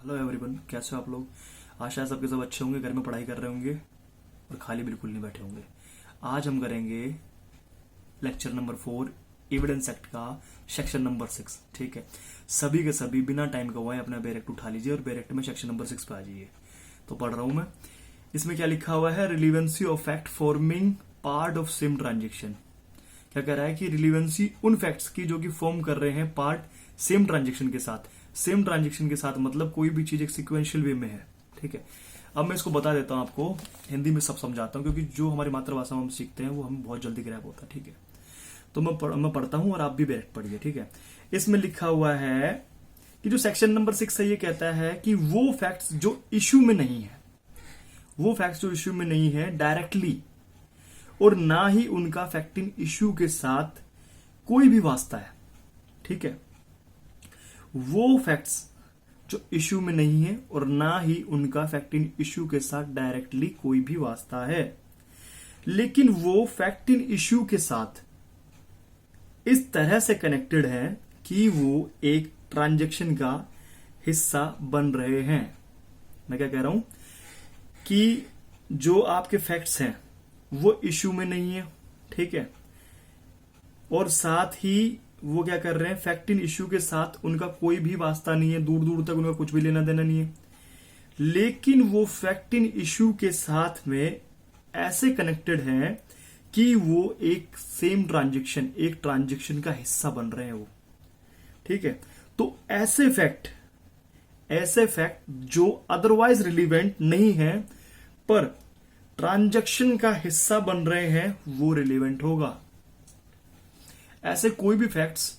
Hello everyone, कैसे हो आप लोग। आशा है सबके सब अच्छे होंगे, घर में पढ़ाई कर रहे होंगे और खाली बिल्कुल नहीं बैठे होंगे। आज हम करेंगे लेक्चर नंबर 4 एविडेंस एक्ट का सेक्शन नंबर 6। ठीक है, सभी के सभी बिना टाइम गवाए अपना बैरेक्ट उठा लीजिए और बैरेक्ट में सेक्शन नंबर 6 पे आ जाइए। तो पढ़ रहा हूं मैं। इसमें क्या लिखा हुआ है, relevancy of fact forming part of same transaction. क्या कह रहा है कि रिलीवेंसी उन फैक्ट्स की जो कि फॉर्म कर रहे हैं पार्ट सेम ट्रांजेक्शन के साथ। सेम ट्रांजेक्शन के साथ मतलब कोई भी चीज एक सिक्वेंशियल वे में है। ठीक है, अब मैं इसको बता देता हूं आपको, हिंदी में सब समझाता हूं क्योंकि जो हमारी मातृभाषा में हम सीखते हैं वो हम बहुत जल्दी ग्रैब होता है। ठीक है, तो मैं पढ़ता हूं और आप भी डायरेक्ट पढ़िए। ठीक है, इसमें लिखा हुआ है कि जो सेक्शन नंबर 6 है ये कहता है कि वो फैक्ट्स जो इश्यू में नहीं है, वो फैक्ट्स जो इश्यू में नहीं है डायरेक्टली और ना ही उनका फैक्टिंग इश्यू के साथ कोई भी वास्ता है। ठीक है, वो फैक्ट्स जो इश्यू में नहीं है और ना ही उनका फैक्टिंग इश्यू के साथ डायरेक्टली कोई भी वास्ता है, लेकिन वो फैक्टिंग इश्यू के साथ इस तरह से कनेक्टेड है कि वो एक ट्रांजैक्शन का हिस्सा बन रहे हैं। मैं क्या कह रहा हूं कि जो आपके फैक्ट्स हैं वो इश्यू में नहीं है। ठीक है, और साथ ही वो क्या कर रहे हैं, फैक्टिंग इश्यू के साथ उनका कोई भी वास्ता नहीं है, दूर दूर तक उनका कुछ भी लेना देना नहीं है, लेकिन वो फैक्टिंग इश्यू के साथ में ऐसे कनेक्टेड है कि वो एक सेम ट्रांजेक्शन, एक ट्रांजेक्शन का हिस्सा बन रहे हैं वो। ठीक है, तो ऐसे फैक्ट जो अदरवाइज रिलीवेंट नहीं है पर ट्रांजैक्शन का हिस्सा बन रहे हैं वो रिलेवेंट होगा। ऐसे कोई भी फैक्ट्स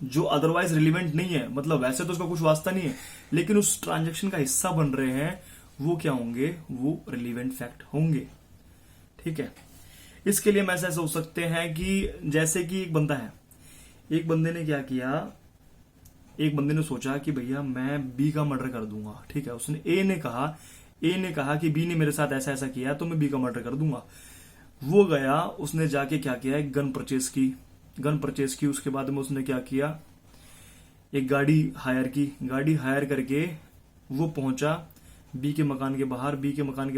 जो अदरवाइज रिलेवेंट नहीं है, मतलब वैसे तो उसका कुछ वास्ता नहीं है लेकिन उस ट्रांजैक्शन का हिस्सा बन रहे हैं, वो क्या होंगे, वो रिलेवेंट फैक्ट होंगे। ठीक है, इसके लिए हम ऐसा सोच सकते हैं कि जैसे कि एक बंदा है, एक बंदे ने क्या किया, एक बंदे ने सोचा कि भैया मैं बी का मर्डर कर दूंगा। ठीक है, उसने ए ने कहा कि बी ने मेरे साथ ऐसा ऐसा किया तो मैं बी का मर्डर कर दूंगा। वो गया, उसने जाके क्या किया, एक गन परचेज की। उसके बाद में उसने क्या किया, एक गाड़ी हायर करके वो पहुंचा बी के मकान के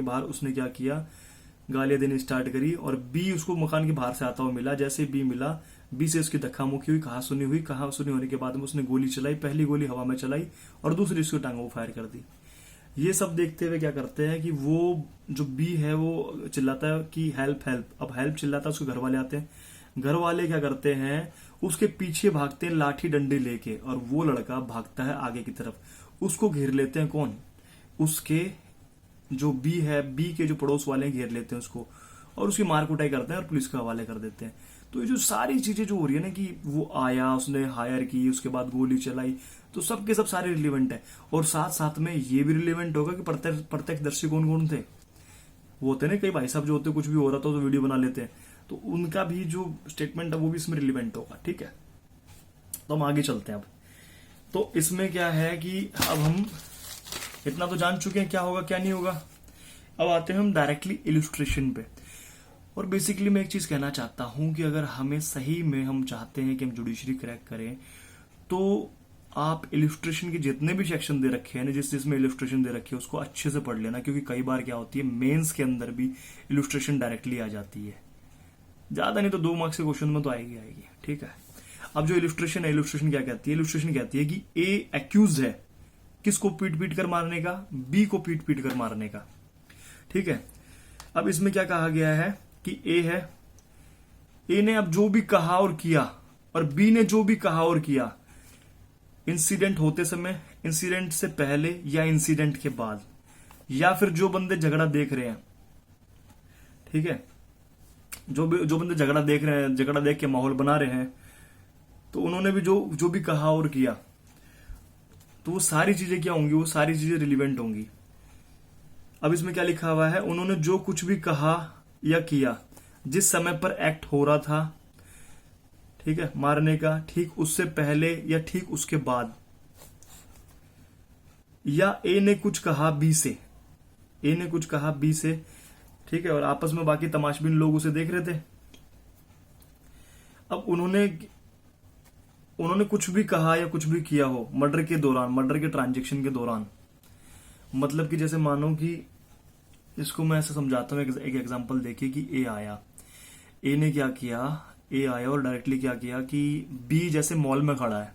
बाहर। उसने क्या किया, गालियां देनी स्टार्ट करी और बी उसको मकान के बाहर से आता हुआ मिला। जैसे बी मिला, बी से उसकी धक्का मुक्की हुई, कहा सुनी होने के बाद में उसने गोली चलाई। पहली गोली हवा में चलाई और दूसरी उसकी टांगों को फायर कर दी। ये सब देखते हुए क्या करते हैं कि वो जो बी है वो चिल्लाता है कि हेल्प। अब हेल्प चिल्लाता है, उसके घर वाले आते हैं। घर वाले क्या करते हैं, उसके पीछे भागते हैं लाठी डंडे लेके और वो लड़का भागता है आगे की तरफ। उसको घेर लेते हैं, कौन, उसके जो बी है, बी के जो पड़ोस वाले घेर लेते हैं उसको और उसकी मार कुटाई करते हैं और पुलिस के हवाले कर देते हैं। तो ये जो सारी चीजें जो हो रही है ना कि वो आया, उसने हायर की, उसके बाद गोली चलाई, तो सब के सब सारे रिलेवेंट है। और साथ साथ में ये भी रिलेवेंट होगा कि प्रत्यक्षदर्शी कौन कौन थे। वो होते ना कई भाई साहब जो होते, कुछ भी हो रहा था तो वीडियो बना लेते हैं, तो उनका भी जो स्टेटमेंट है वो भी इसमें रिलेवेंट होगा। ठीक है, तो हम आगे चलते हैं। अब तो इसमें क्या है कि अब हम इतना तो जान चुके हैं क्या होगा क्या नहीं होगा। अब आते हैं हम डायरेक्टली इलस्ट्रेशन पे। और बेसिकली मैं एक चीज कहना चाहता हूं कि अगर हमें सही में हम चाहते हैं कि हम जुडिशरी क्रैक करें, तो आप इलस्ट्रेशन के जितने भी सेक्शन दे रखे हैं ना, जिसमें इलस्ट्रेशन दे रखी है उसको अच्छे से पढ़ लेना, क्योंकि कई बार क्या होती है मेंस के अंदर भी इलस्ट्रेशन डायरेक्टली आ जाती है। ज्यादा नहीं तो 2 मार्क्स के क्वेश्चन में तो आएगी। ठीक है, अब जो इलस्ट्रेशन है, इलस्ट्रेशन क्या कहती है, इलस्ट्रेशन कहती है कि ए एक्यूज है किसको पीट कर मारने का, बी को पीट कर मारने का। ठीक है, अब इसमें क्या कहा गया है कि ए है, ए ने अब जो भी कहा और किया और बी ने जो भी कहा और किया, इंसिडेंट होते समय, इंसिडेंट से पहले या इंसिडेंट के बाद, या फिर जो बंदे झगड़ा देख रहे हैं। ठीक है, जो बंदे झगड़ा देख रहे हैं, झगड़ा देख के माहौल बना रहे हैं, तो उन्होंने भी जो भी कहा और किया, तो वो सारी चीजें क्या होंगी, वो सारी चीजें रिलेवेंट होंगी। अब इसमें क्या लिखा हुआ है, उन्होंने जो कुछ भी कहा या किया जिस समय पर एक्ट हो रहा था, ठीक है, मारने का, ठीक उससे पहले या ठीक उसके बाद, या ए ने कुछ कहा बी से, ठीक है, और आपस में बाकी तमाशबीन लोग उसे देख रहे थे। अब उन्होंने उन्होंने कुछ भी कहा या कुछ भी किया हो मर्डर के दौरान, मर्डर के ट्रांजेक्शन के दौरान, मतलब कि जैसे मानो कि इसको मैं ऐसे समझाता हूँ, एक एग्जांपल देखिए कि ए आया, ए ने क्या किया, ए आया और डायरेक्टली क्या किया कि बी जैसे मॉल में खड़ा है,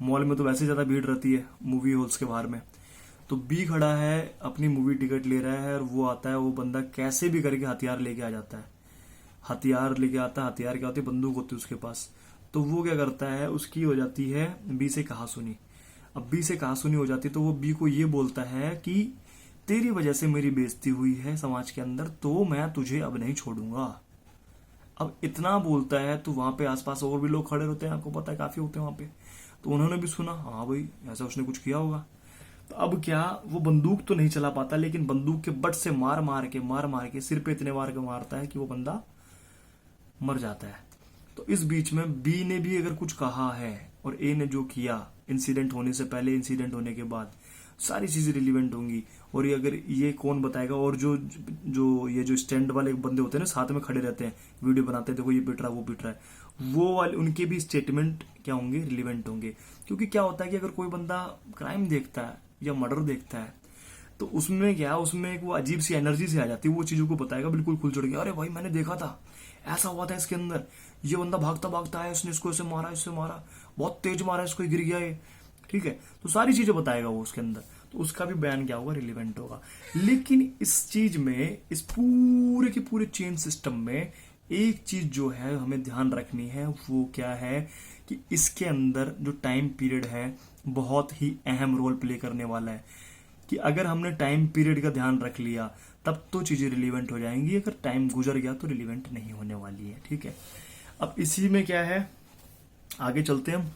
मॉल में तो वैसे ज्यादा भीड़ रहती है मूवी हॉल्स के बाहर में, तो बी खड़ा है अपनी मूवी टिकट ले रहा है और वो आता है, वो बंदा कैसे भी करके हथियार लेके आ जाता है, हथियार लेके आता है, हथियार क्या होती है, बंदूक होती है उसके पास। तो वो क्या करता है, उसकी हो जाती है बी से कहा सुनी। अब बी से कहा सुनी हो जाती है तो वो बी को ये बोलता है कि तेरी वजह से मेरी बेइज्जती हुई है समाज के अंदर, तो मैं तुझे अब नहीं छोड़ूंगा। अब इतना बोलता है तो वहां पे आसपास और भी लोग खड़े होते हैं, आपको पता है काफी होते हैं वहां पे, तो उन्होंने भी सुना, हाँ भाई ऐसा उसने कुछ किया होगा। तो अब क्या, वो बंदूक तो नहीं चला पाता, लेकिन बंदूक के बट से मार मार के सिर पे इतने मार के मारता है कि वो बंदा मर जाता है। तो इस बीच में बी ने भी अगर कुछ कहा है और ए ने जो किया, इंसिडेंट होने से पहले, इंसिडेंट होने के बाद, सारी चीजें रिलीवेंट होंगी। और ये अगर ये कौन बताएगा, और जो स्टैंड वाले बंदे होते हैं ना, साथ में खड़े रहते हैं, वीडियो बनाते हैं, देखो ये पिट रहा है, वो पिट रहा है, वो वाले उनके भी स्टेटमेंट क्या होंगे, रिलीवेंट होंगे। क्योंकि क्या होता है कि अगर कोई बंदा क्राइम देखता है या मर्डर देखता है तो उसमें क्या, उसमें एक वो अजीब सी एनर्जी से आ जाती है, वो चीजों को बताएगा बिल्कुल खुल चढ़ के, अरे भाई मैंने देखा था, ऐसा हुआ था इसके अंदर, ये बंदा भागता भागता है, इसने इसको ऐसे मारा, इससे मारा, बहुत तेज मारा, इसको गिर गया ये, ठीक है। तो सारी चीजें बताएगा वो उसके अंदर, तो उसका भी बयान क्या होगा, रिलेवेंट होगा। लेकिन इस चीज में, इस पूरे के पूरे चेन सिस्टम में एक चीज जो है हमें ध्यान रखनी है, वो क्या है कि इसके अंदर जो टाइम पीरियड है बहुत ही अहम रोल प्ले करने वाला है। कि अगर हमने टाइम पीरियड का ध्यान रख लिया तब तो चीजें रिलीवेंट हो जाएंगी, अगर टाइम गुजर गया तो रिलीवेंट नहीं होने वाली है, ठीक है। अब इसी में क्या है, आगे चलते हैं हम,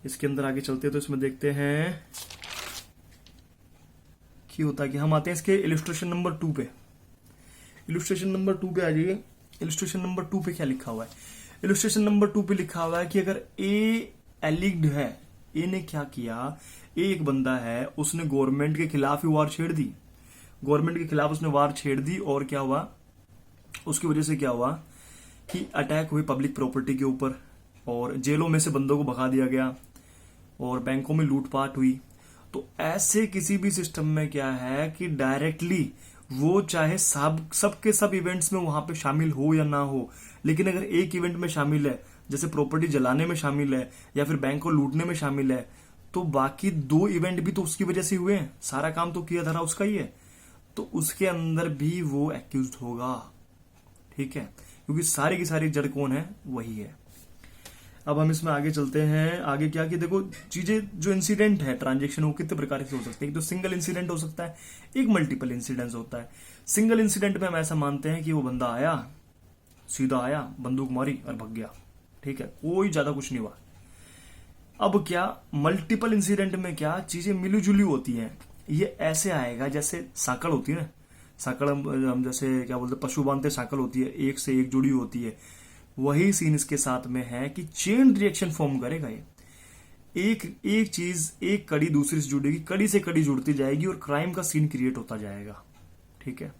इसके अंदर आगे चलते हैं तो इसमें देखते हैं कि होता है कि हम आते हैं इसके इलस्ट्रेशन नंबर 2 पे। इलस्ट्रेशन नंबर 2 पे आ जाइए। इलस्ट्रेशन नंबर 2 पे क्या लिखा हुआ है, इलस्ट्रेशन नंबर 2 पे लिखा हुआ है कि अगर ए एलिग्ड है, ए ने क्या किया, ए एक बंदा है, उसने गवर्नमेंट के खिलाफ ही वार छेड़ दी, गवर्नमेंट के खिलाफ उसने वार छेड़ दी, और क्या हुआ, उसकी वजह से क्या हुआ कि अटैक हुए पब्लिक प्रॉपर्टी के ऊपर, और जेलों में से बंदों को भगा दिया गया, और बैंकों में लूटपाट हुई। तो ऐसे किसी भी सिस्टम में क्या है कि डायरेक्टली वो चाहे सबके सब इवेंट्स में वहां पे शामिल हो या ना हो, लेकिन अगर एक इवेंट में शामिल है, जैसे प्रॉपर्टी जलाने में शामिल है या फिर बैंक को लूटने में शामिल है, तो बाकी 2 इवेंट भी तो उसकी वजह से हुए हैं, सारा काम तो किया धरा उसका ही है, तो उसके अंदर भी वो एक्यूज होगा, ठीक है, क्योंकि सारी की सारी जड़ कौन है, वही है। अब हम इसमें आगे चलते हैं, आगे क्या कि देखो चीजें, जो इंसिडेंट है ट्रांजेक्शन, वो कितने प्रकार से हो सकते हैं। एक तो सिंगल इंसिडेंट हो सकता है, एक मल्टीपल इंसिडेंट होता है। सिंगल इंसिडेंट में हम ऐसा मानते हैं कि वो बंदा आया, सीधा आया, बंदूक मारी और भाग गया, ठीक है, कोई ज्यादा कुछ नहीं हुआ। अब क्या, मल्टीपल इंसिडेंट में क्या चीजें मिली-जुली होती हैं, ये ऐसे आएगा जैसे सांकड़ होती है ना, सांकड़ हम जैसे क्या बोलते हैं, पशु बांधते सांकड़ होती है, एक से एक जुड़ी होती है, वही सीन इसके साथ में है कि चेन रिएक्शन फॉर्म करेगा ये, एक चीज, एक कड़ी दूसरी से जुड़ेगी, कड़ी से कड़ी जुड़ती जाएगी और क्राइम का सीन क्रिएट होता जाएगा, ठीक है।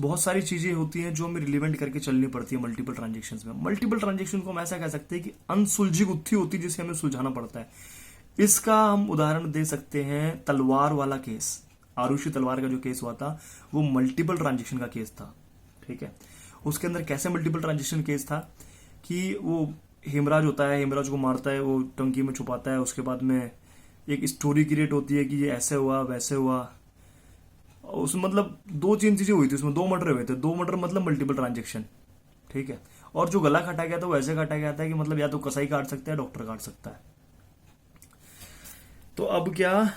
बहुत सारी चीजें होती हैं जो हमें रिलेवेंट करके चलनी पड़ती है मल्टीपल ट्रांजेक्शन्स में। मल्टीपल ट्रांजेक्शन को हम ऐसा कह सकते हैं कि अनसुलझी गुत्थी होती है जिसे हमें सुलझाना पड़ता है। इसका हम उदाहरण दे सकते हैं तलवार वाला केस, आरुषि तलवार का जो केस हुआ था वो मल्टीपल ट्रांजेक्शन का केस था, ठीक है। उसके अंदर कैसे मल्टीपल ट्रांजेक्शन केस था कि वो हेमराज होता है, हेमराज को मारता है, वो टंकी में छुपाता है, उसके बाद में एक स्टोरी क्रिएट होती है कि ये ऐसे हुआ वैसे हुआ, उसमें मतलब 2-3 चीजें हुई थी, उसमें 2 मर्डर हुए थे, 2 मर्डर मतलब मल्टीपल ट्रांजेक्शन, ठीक है। और जो गला काटा गया था वो ऐसे काटा गया था कि मतलब या तो कसाई काट सकता है, डॉक्टर काट सकता है। तो अब क्या,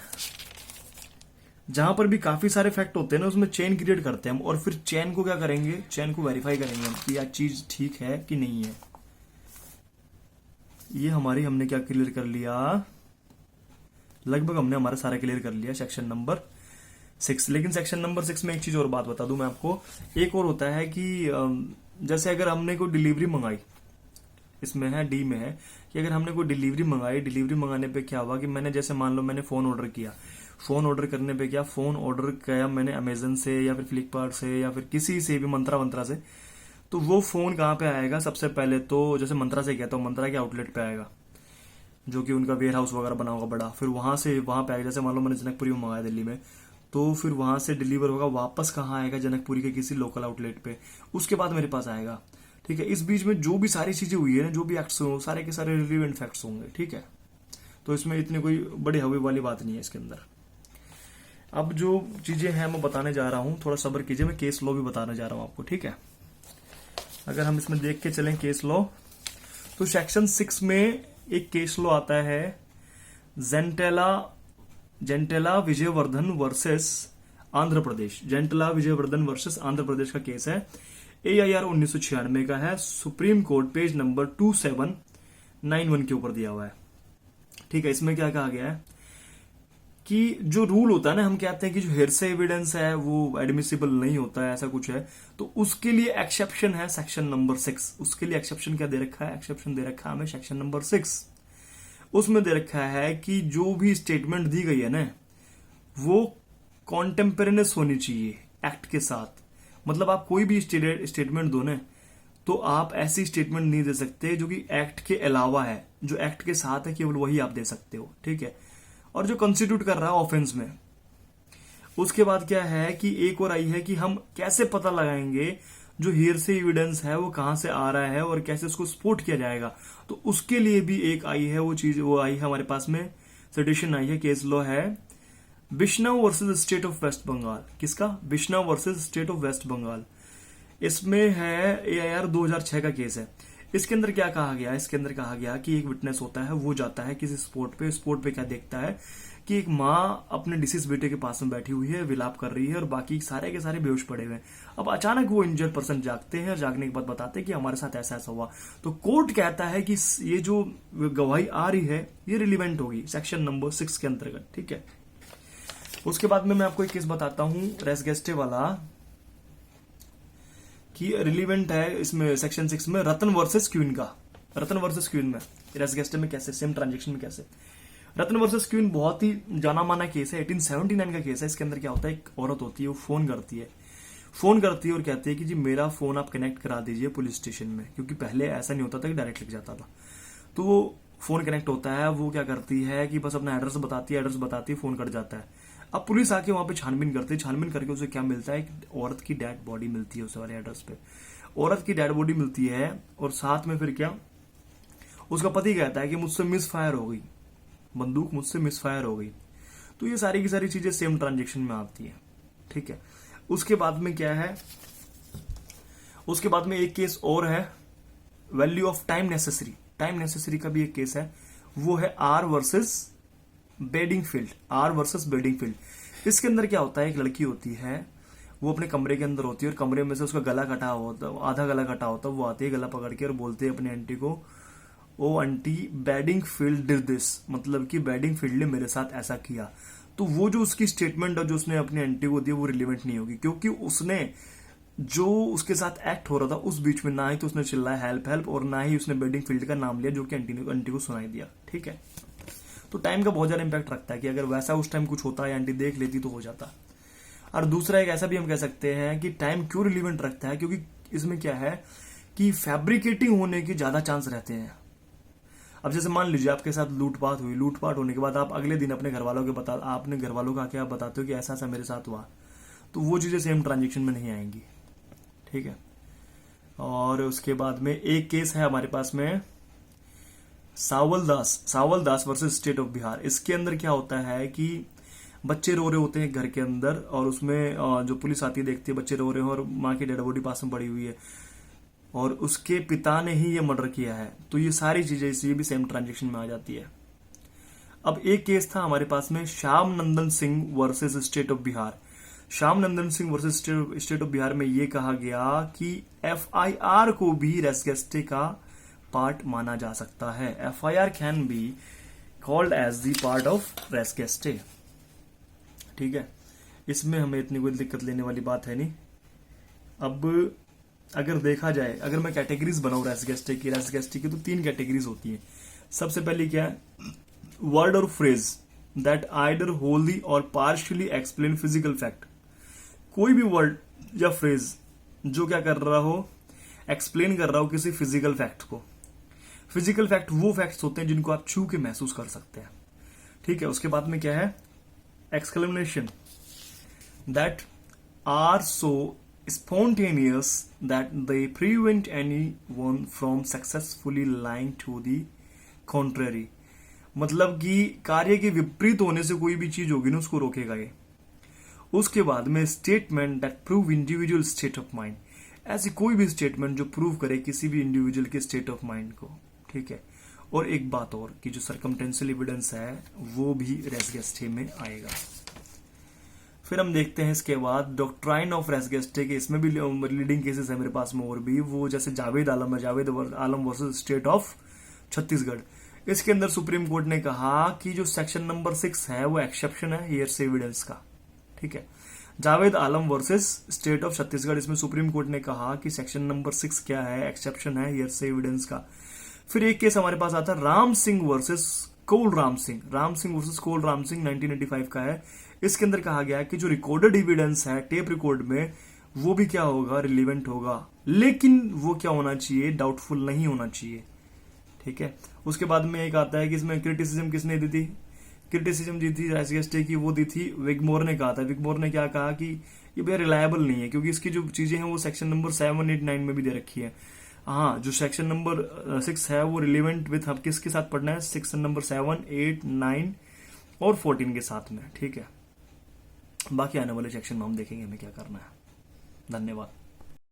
जहां पर भी काफी सारे फैक्ट होते हैं ना, उसमें चेन क्रिएट करते हैं हम, और फिर चेन को क्या करेंगे, चेन को वेरीफाई करेंगे हम कि यह चीज ठीक है कि नहीं है। ये हमने क्या क्लियर कर लिया, लगभग हमने हमारा सारा क्लियर कर लिया सेक्शन नंबर 6। लेकिन सेक्शन नंबर 6 में एक चीज और बात बता दूं मैं आपको, एक और होता है कि जैसे अगर हमने कोई डिलीवरी मंगाई, इसमें है डी में है कि अगर हमने कोई डिलीवरी मंगाई, डिलीवरी मंगाने पे क्या हुआ कि मैंने जैसे मान लो मैंने फोन ऑर्डर किया, फोन ऑर्डर करने पे क्या, फोन ऑर्डर किया मैंने अमेजन से या फिर फ्लिपकार्ट से या फिर किसी से भी, मंत्रा से, तो वो फोन कहाँ पे आएगा? सबसे पहले तो जैसे मंत्रा से गया तो मंत्रा के आउटलेट पे आएगा, जो कि उनका वेयर हाउस वगैरह बना होगा बड़ा। फिर वहां से वहां पे आएगा, जैसे मान लो मैंने जनकपुरी में मंगाया दिल्ली में, तो फिर वहां से डिलीवर होगा, वापस कहाँ आएगा? जनकपुरी के किसी लोकल आउटलेट पे, उसके बाद मेरे पास आएगा। ठीक है, इस बीच में जो भी सारी चीजें हुई है ना, जो भी एक्ट्स हो, सारे के सारे रिलेवेंट फैक्ट्स होंगे। ठीक है, तो इसमें इतनी कोई बड़ी हवी वाली बात नहीं है इसके अंदर। अब जो चीजें हैं मैं बताने जा रहा हूं, थोड़ा सब्र कीजिए, मैं केस लॉ भी बताने जा रहा हूं आपको। ठीक है, अगर हम इसमें देख के चलें केस लॉ, तो सेक्शन 6 में एक केस लॉ आता है, जेंटेला विजयवर्धन वर्सेस आंध्र प्रदेश। जेंटेला विजयवर्धन वर्सेस आंध्र प्रदेश का केस है, AIR 1996 का है, सुप्रीम कोर्ट पेज नंबर 2791 के ऊपर दिया हुआ है। ठीक है, इसमें क्या कहा गया है कि जो रूल होता है ना, हम कहते हैं कि जो हेरसे एविडेंस है वो एडमिसिबल नहीं होता है, ऐसा कुछ है, तो उसके लिए एक्सेप्शन है सेक्शन नंबर 6। उसके लिए एक्सेप्शन क्या दे रखा है? एक्सेप्शन दे रखा है हमें सेक्शन नंबर 6। उसमें दे रखा है कि जो भी स्टेटमेंट दी गई है ना, वो कॉन्टेम्परेनियस होनी चाहिए एक्ट के साथ। मतलब आप कोई भी स्टेटमेंट दो ना, तो आप ऐसी स्टेटमेंट नहीं दे सकते जो कि एक्ट के अलावा है, जो एक्ट के साथ है केवल वही आप दे सकते हो। ठीक है, और जो कंस्टिट्यूट कर रहा है ऑफेंस में। उसके बाद क्या है कि एक और आई है कि हम कैसे पता लगाएंगे जो हियरसे एविडेंस है वो कहां से आ रहा है और कैसे उसको सपोर्ट किया जाएगा। तो उसके लिए भी एक आई है, वो चीज वो आई है हमारे पास में, सिटिशन आई है, केस लॉ है Bishnoi versus State of West Bengal. किसका? Bishnoi versus State of West Bengal. इसमें है AIR 2006 का केस है। इसके अंदर क्या कहा गया? इसके अंदर कहा गया कि एक विटनेस होता है, वो जाता है किसी स्पॉट पे क्या देखता है कि एक माँ अपने डिसीज बेटे के पास में बैठी हुई है, विलाप कर रही है और बाकी सारे के सारे बेहोश पड़े हुए हैं। अब अचानक वो इंजर्ड पर्सन जागते हैं और जागने के बाद बताते हैं कि हमारे साथ ऐसा ऐसा हुआ। तो कोर्ट कहता है कि ये जो गवाही आ रही है ये रिलीवेंट होगी सेक्शन नंबर 6 के अंतर्गत। ठीक है, उसके बाद में मैं आपको एक केस बताता हूं रेसगेस्टे वाला, कि रिलीवेंट है इसमें सेक्शन 6 में, रतन वर्सेस क्वीन का। रतन वर्सेस क्वीन में रेसगेस्टे में कैसे, सेम ट्रांजेक्शन में कैसे। रतन वर्सेस क्वीन बहुत ही जाना माना केस है, 1879 का केस है। इसके अंदर क्या होता है, एक औरत होती है, वो फोन करती है और कहती है कि जी मेरा फोन आप कनेक्ट करा दीजिए पुलिस स्टेशन में, क्योंकि पहले ऐसा नहीं होता था कि डायरेक्ट लिख जाता था। तो वो फोन कनेक्ट होता है, वो क्या करती है कि बस अपना एड्रेस बताती है, फोन कट जाता है। अब पुलिस आके वहां पे छानबीन करती है, छानबीन करके उसे क्या मिलता है, एक औरत की डेड बॉडी मिलती है उस वाले एड्रेस पे। औरत की डेड बॉडी मिलती है और साथ में फिर क्या, उसका पति कहता है कि मुझसे मिस फायर हो गई, बंदूक मुझसे मिस फायर हो गई। तो ये सारी की सारी चीजें सेम ट्रांजेक्शन में आती है। ठीक है, उसके बाद में क्या है, उसके बाद में एक केस और है, वैल्यू ऑफ टाइम नेसेसरी का भी एक केस है, वो है R वर्सेस बेडिंगफील्ड। इसके अंदर क्या होता है, एक लड़की होती है, वो अपने कमरे के अंदर होती है और कमरे में से उसका गला कटा होता है, आधा गला कटा होता है। वो आती है गला पकड़ के और बोलते हैं अपनी आंटी को, ओ आंटी बेडिंगफील्ड डिड दिस, मतलब कि बेडिंगफील्ड ने मेरे साथ ऐसा किया। तो वो जो उसकी स्टेटमेंट है जो उसने अपनी आंटी को दी वो रिलेवेंट नहीं होगी, क्योंकि उसने जो उसके साथ एक्ट हो रहा था उस बीच में ना ही तो उसने चिल्लाया हेल्प हेल्प, और ना ही उसने बेडिंगफील्ड का नाम लिया जो कि आंटी को सुनाई दिया। ठीक है, तो टाइम का बहुत ज्यादा इंपैक्ट रखता है कि अगर वैसा उस टाइम कुछ होता है, आंटी देख लेती तो हो जाता। और दूसरा एक ऐसा भी हम कह सकते हैं कि टाइम क्यों रिलेवेंट रखता है, क्योंकि इसमें क्या है कि फैब्रिकेटिंग होने के ज्यादा चांस रहते हैं। अब जैसे मान लीजिए आपके साथ लूटपाट हुई, लूटपाट होने के बाद आप अगले दिन अपने घर वालों को आके आप बताते हो कि ऐसा ऐसा मेरे साथ हुआ, तो वो चीजें सेम ट्रांजेक्शन में नहीं आएंगी। ठीक है, और उसके बाद में एक केस है हमारे पास में सावल दास वर्सेस स्टेट ऑफ बिहार। इसके अंदर क्या होता है कि बच्चे रो रहे होते हैं घर के अंदर, और उसमें जो पुलिस आती है देखती है बच्चे रो रहे हैं और माँ की डेड बॉडी पास में पड़ी हुई है और उसके पिता ने ही ये मर्डर किया है। तो ये सारी चीजें ये भी सेम ट्रांजेक्शन में आ जाती है। अब एक केस था हमारे पास में Shyam Nandan Singh versus State of Bihar. Shyam Nandan Singh versus State of Bihar में ये कहा गया कि FIR को भी रेसगेस्टे का पार्ट माना जा सकता है। FIR can be called as the part of res gestae. ठीक है, इसमें हमें इतनी कोई दिक्कत लेने वाली बात है नहीं। अब अगर देखा जाए, अगर मैं कैटेगरीज बनाऊं रेसगेस्टे की तो 3 कैटेगरीज होती है। सबसे पहली क्या है, वर्ड और फ्रेज दैट आइदर होली और पार्शियली एक्सप्लेन फिजिकल फैक्ट। कोई भी वर्ड या फ्रेज जो क्या कर रहा हो, एक्सप्लेन कर रहा हूं किसी फिजिकल फैक्ट को। फिजिकल फैक्ट वो फैक्ट्स होते हैं जिनको आप छू के महसूस कर सकते हैं, ठीक है। उसके बाद में क्या है, exclamation that are so spontaneous that they prevent anyone from successfully lying to the contrary। मतलब कि कार्य के विपरीत होने से कोई भी चीज होगी ना उसको रोकेगा ये। उसके बाद में statement that prove individual state of mind, ऐसी कोई भी स्टेटमेंट जो प्रूव करे किसी भी इंडिविजुअल के स्टेट ऑफ माइंड को, ठीक है। और एक बात और कि जो सर्कमटेंशियल एविडेंस है वो भी रेस गेस्टे में आएगा। फिर हम देखते हैं इसके बाद डॉक्ट्राइन ऑफ रेस गेस्टे के, इसमें भी लीडिंग केसेस है मेरे पास में और भी, वो जैसे जावेद आलम है, Javed Alam versus State of Chhattisgarh. इसके अंदर सुप्रीम कोर्ट ने कहा कि जो सेक्शन नंबर 6 है वो एक्सेप्शन है हियरसे एविडेंस का, ठीक है। Javed Alam versus State of Chhattisgarh, इसमें सुप्रीम कोर्ट ने कहा कि सेक्शन नंबर 6 क्या है, एक्सेप्शन है हियरसे एविडेंस का। फिर एक केस हमारे पास आता है राम सिंह वर्सेस कोल राम सिंह, राम सिंह वर्सेस कोल राम सिंह 1985 का है। इसके अंदर कहा गया है कि जो रिकॉर्डेड एविडेंस है टेप रिकॉर्ड में वो भी क्या होगा, रिलीवेंट होगा, लेकिन वो क्या होना चाहिए, डाउटफुल नहीं होना चाहिए, ठीक है। उसके बाद में एक आता है कि इसमें क्रिटिसिज्म किसने दी थी, क्रिटिसिज्म दी थी रेस गेस्टे की, वो दी थी विगमोर ने कहा था। विगमोर ने क्या कहा कि ये भैया रिलायबल नहीं है क्योंकि इसकी जो चीजें हैं वो सेक्शन नंबर 7, 8, 9 में भी दे रखी है। हाँ, जो सेक्शन नंबर 6 है वो रिलेवेंट विथ हम किसके साथ पढ़ना है, सेक्शन नंबर 7, 8, 9 और 14 के साथ में, ठीक है। बाकी आने वाले सेक्शन में हम देखेंगे हमें क्या करना है। धन्यवाद।